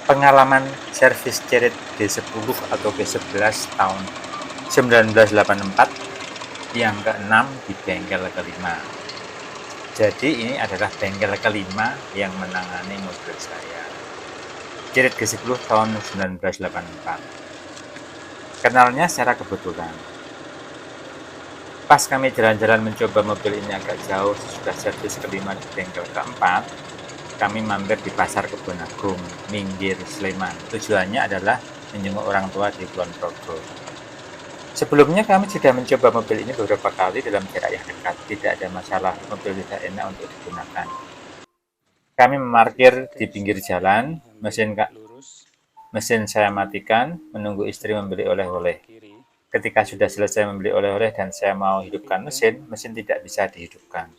Pengalaman servis Cerit G10 atau G11 tahun 1984 yang ke-6 di bengkel kelima. Jadi ini adalah bengkel kelima yang menangani mobil saya. Cerit G10 tahun 1984. Kenalnya secara kebetulan. Pas kami jalan-jalan mencoba mobil ini agak jauh sesudah servis kelima di bengkel keempat, kami mampir di pasar Kebon Agung, Minggir, Sleman. Tujuannya adalah menjenguk orang tua di Kulon Progo. Sebelumnya kami sudah mencoba mobil ini beberapa kali dalam jarak yang dekat. Tidak ada masalah, mobil tidak enak untuk digunakan. Kami memarkir di pinggir jalan, mesin saya matikan, menunggu istri membeli oleh-oleh. Ketika sudah selesai membeli oleh-oleh dan saya mau hidupkan mesin tidak bisa dihidupkan.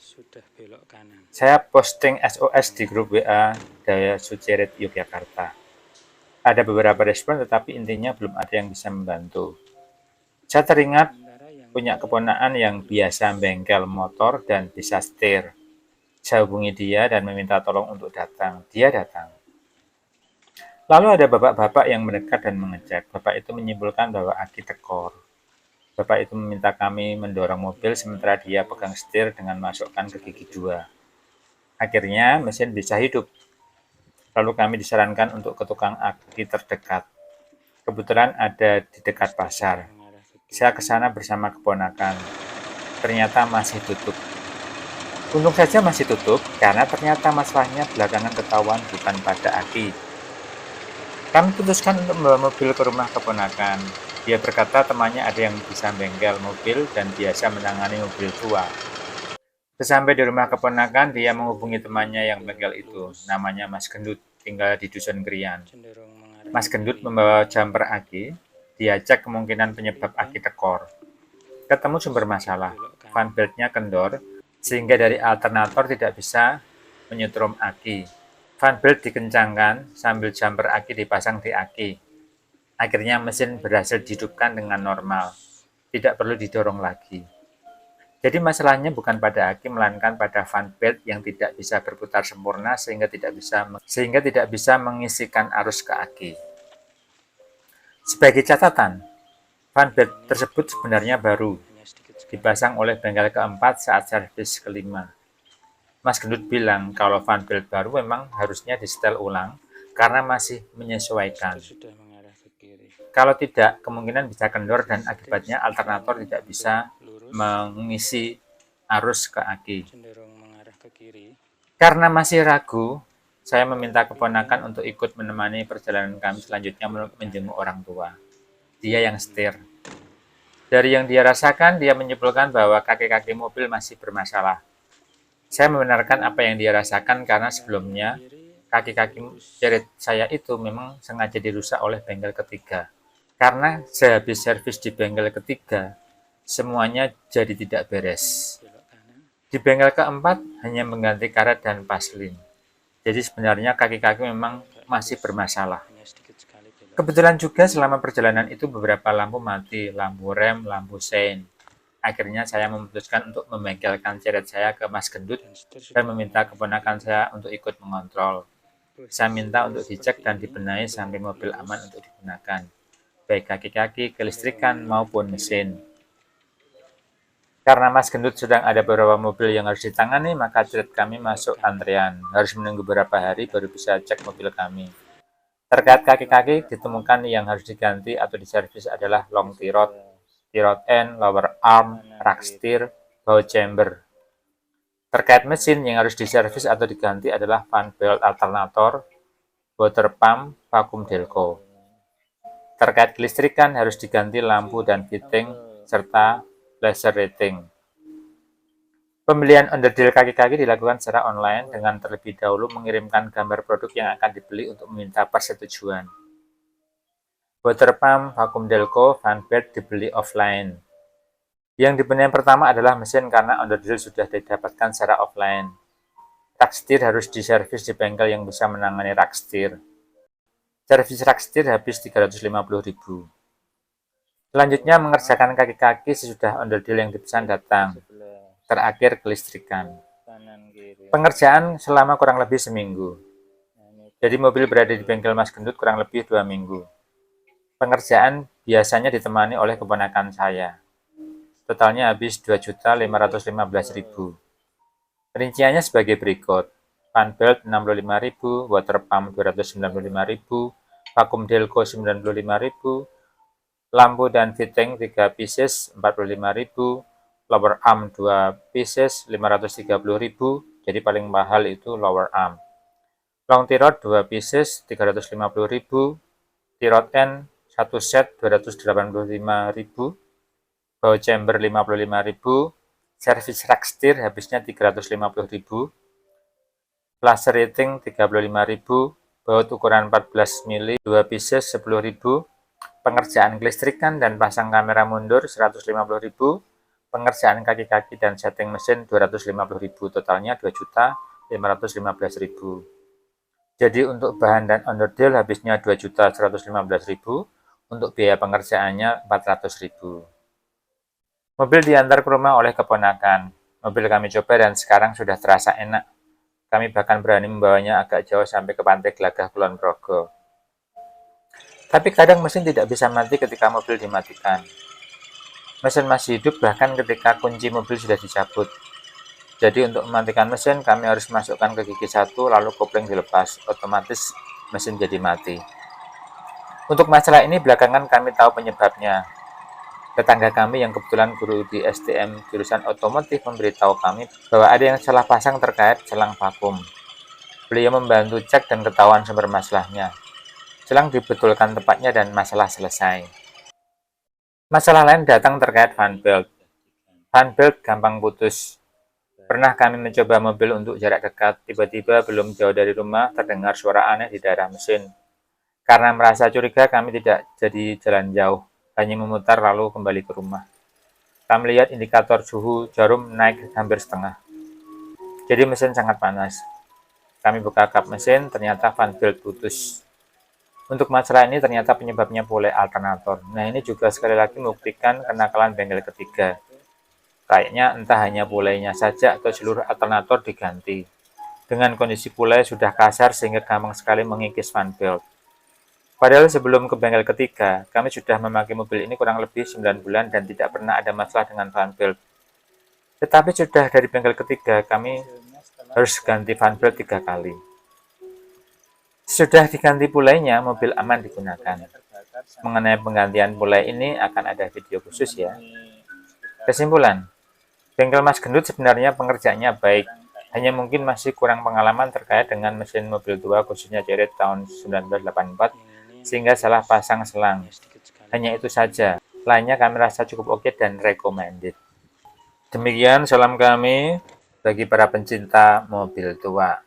Saya posting SOS di grup WA Daihatsu Cerit Yogyakarta. Ada beberapa respon tetapi intinya belum ada yang bisa membantu. Saya teringat punya keponakan yang biasa bengkel motor dan bisa setir. Saya hubungi dia dan meminta tolong untuk datang. Dia datang. Lalu ada bapak-bapak yang mendekat dan mengecek. Bapak itu menyimpulkan bahwa aki tekor. Bapak itu meminta kami mendorong mobil sementara dia pegang setir dengan masukkan ke gigi 2. Akhirnya mesin bisa hidup. Lalu kami disarankan untuk ke tukang aki terdekat. Kebetulan ada di dekat pasar. Saya ke sana bersama keponakan. Ternyata masih tutup. Untung saja masih tutup karena ternyata masalahnya belakangan ketahuan bukan pada aki. Kami putuskan untuk membawa mobil ke rumah keponakan. Dia berkata temannya ada yang bisa bengkel mobil dan biasa menangani mobil tua. Sesampai di rumah keponakan, dia menghubungi temannya yang bengkel itu. Namanya Mas Gendut, tinggal di Dusun Krian. Mas Gendut membawa jumper aki. Dia cek kemungkinan penyebab aki tekor. Ketemu sumber masalah. Fan beltnya kendor, sehingga dari alternator tidak bisa menyetrum aki. Fan belt dikencangkan sambil jumper aki dipasang di aki. Akhirnya mesin berhasil dihidupkan dengan normal, tidak perlu didorong lagi. Jadi masalahnya bukan pada aki melainkan pada fan belt yang tidak bisa berputar sempurna sehingga tidak bisa mengisikan arus ke aki. Sebagai catatan, fan belt tersebut sebenarnya baru, dipasang oleh bengkel keempat saat servis kelima. Mas Gendut bilang kalau fan belt baru memang harusnya disetel ulang karena masih menyesuaikan. Kalau tidak, kemungkinan bisa kendor dan akibatnya alternator tidak bisa mengisi arus ke aki. Karena masih ragu, saya meminta keponakan untuk ikut menemani perjalanan kami selanjutnya menjenguk orang tua. Dia yang setir. Dari yang dia rasakan, dia menyimpulkan bahwa kaki-kaki mobil masih bermasalah. Saya membenarkan apa yang dia rasakan karena sebelumnya kaki-kaki Cerit saya itu memang sengaja dirusak oleh bengkel ketiga. Karena sehabis servis di bengkel ketiga, semuanya jadi tidak beres. Di bengkel keempat hanya mengganti karet dan paslin. Jadi sebenarnya kaki-kaki memang masih bermasalah. Kebetulan juga selama perjalanan itu beberapa lampu mati, lampu rem, lampu sein. Akhirnya saya memutuskan untuk membengkelkan Cerit saya ke Mas Gendut dan meminta keponakan saya untuk ikut mengontrol. Saya minta untuk dicek dan dibenahi sampai mobil aman untuk digunakan, baik kaki-kaki, kelistrikan, maupun mesin. Karena Mas Gendut sedang ada beberapa mobil yang harus ditangani, maka Cerit kami masuk antrean. Harus menunggu beberapa hari baru bisa cek mobil kami. Terkait kaki-kaki, ditemukan yang harus diganti atau diservis adalah long T-rod, T-rod end, lower arm, rack steer, bow chamber. Terkait mesin, yang harus diservis atau diganti adalah fan belt alternator, water pump, vakum delco. Terkait kelistrikan harus diganti lampu dan fitting, serta laser rating. Pembelian onderdil kaki-kaki dilakukan secara online dengan terlebih dahulu mengirimkan gambar produk yang akan dibeli untuk meminta persetujuan. Water pump, vakum delco, fan belt dibeli offline. Yang dibenahi pertama adalah mesin karena onderdil sudah didapatkan secara offline. Rack steer harus diservis di bengkel yang bisa menangani rack steer. Servis rack steer habis 350.000. Selanjutnya mengerjakan kaki-kaki sesudah onderdil yang dipesan datang. Terakhir kelistrikan. Pengerjaan selama kurang lebih seminggu. Jadi mobil berada di bengkel Mas Gendut kurang lebih 2 minggu. Pengerjaan biasanya ditemani oleh keponakan saya. Totalnya habis 2.515.000. Rinciannya sebagai berikut. Fan belt 65.000, water pump 295.000, vakum delco 95.000, lampu dan fitting 3 pieces 45.000, lower arm 2 pieces 530.000, jadi paling mahal itu lower arm. Long tirot 2 pieces 350.000, tirot end 1 set 285.000, bow chamber 55.000, service rack setir habisnya 350.000, flasher rating 35.000, baut ukuran 14 mili 2 pieces 10.000, pengerjaan kelistrikan dan pasang kamera mundur 150.000, pengerjaan kaki-kaki dan setting mesin 250.000, totalnya 2.515.000. Jadi untuk bahan dan onderdil habisnya 2.115.000, untuk biaya pengerjaannya 400.000. Mobil diantar ke rumah oleh keponakan. Mobil kami coba dan sekarang sudah terasa enak. Kami bahkan berani membawanya agak jauh sampai ke Pantai Glagah Kulon Progo. Tapi kadang mesin tidak bisa mati ketika mobil dimatikan. Mesin masih hidup bahkan ketika kunci mobil sudah dicabut. Jadi untuk mematikan mesin, kami harus masukkan ke gigi satu, lalu kopling dilepas. Otomatis mesin jadi mati. Untuk masalah ini belakangan kami tahu penyebabnya. Tetangga kami yang kebetulan guru di STM jurusan otomotif memberitahu kami bahwa ada yang salah pasang terkait selang vakum. Beliau membantu cek dan ketahuan sumber masalahnya. Selang dibetulkan tepatnya dan masalah selesai. Masalah lain datang terkait fan belt. Fan belt gampang putus. Pernah kami mencoba mobil untuk jarak dekat, tiba-tiba belum jauh dari rumah terdengar suara aneh di daerah mesin. Karena merasa curiga, kami tidak jadi jalan jauh, hanya memutar lalu kembali ke rumah. Kami lihat indikator suhu jarum naik hampir setengah. Jadi mesin sangat panas. Kami buka kap mesin, ternyata fan belt putus. Untuk masalah ini ternyata penyebabnya pule alternator. Nah ini juga sekali lagi membuktikan kenakalan bengkel ketiga. Kayaknya entah hanya pulainya saja atau seluruh alternator diganti. Dengan kondisi pulai sudah kasar sehingga gampang sekali mengikis fan belt. Padahal sebelum ke bengkel ketiga, kami sudah memakai mobil ini kurang lebih 9 bulan dan tidak pernah ada masalah dengan fan belt. Tetapi sudah dari bengkel ketiga, kami harus ganti fan belt 3 kali. Sudah diganti pulainya, mobil aman digunakan. Mengenai penggantian pulai ini akan ada video khusus ya. Kesimpulan, bengkel Mas Gendut sebenarnya pengerjaannya baik, hanya mungkin masih kurang pengalaman terkait dengan mesin mobil tua khususnya Cherit tahun 1984 sehingga salah pasang selang. Hanya itu saja, lainnya kami rasa cukup oke dan recommended. Demikian salam kami bagi para pencinta mobil tua.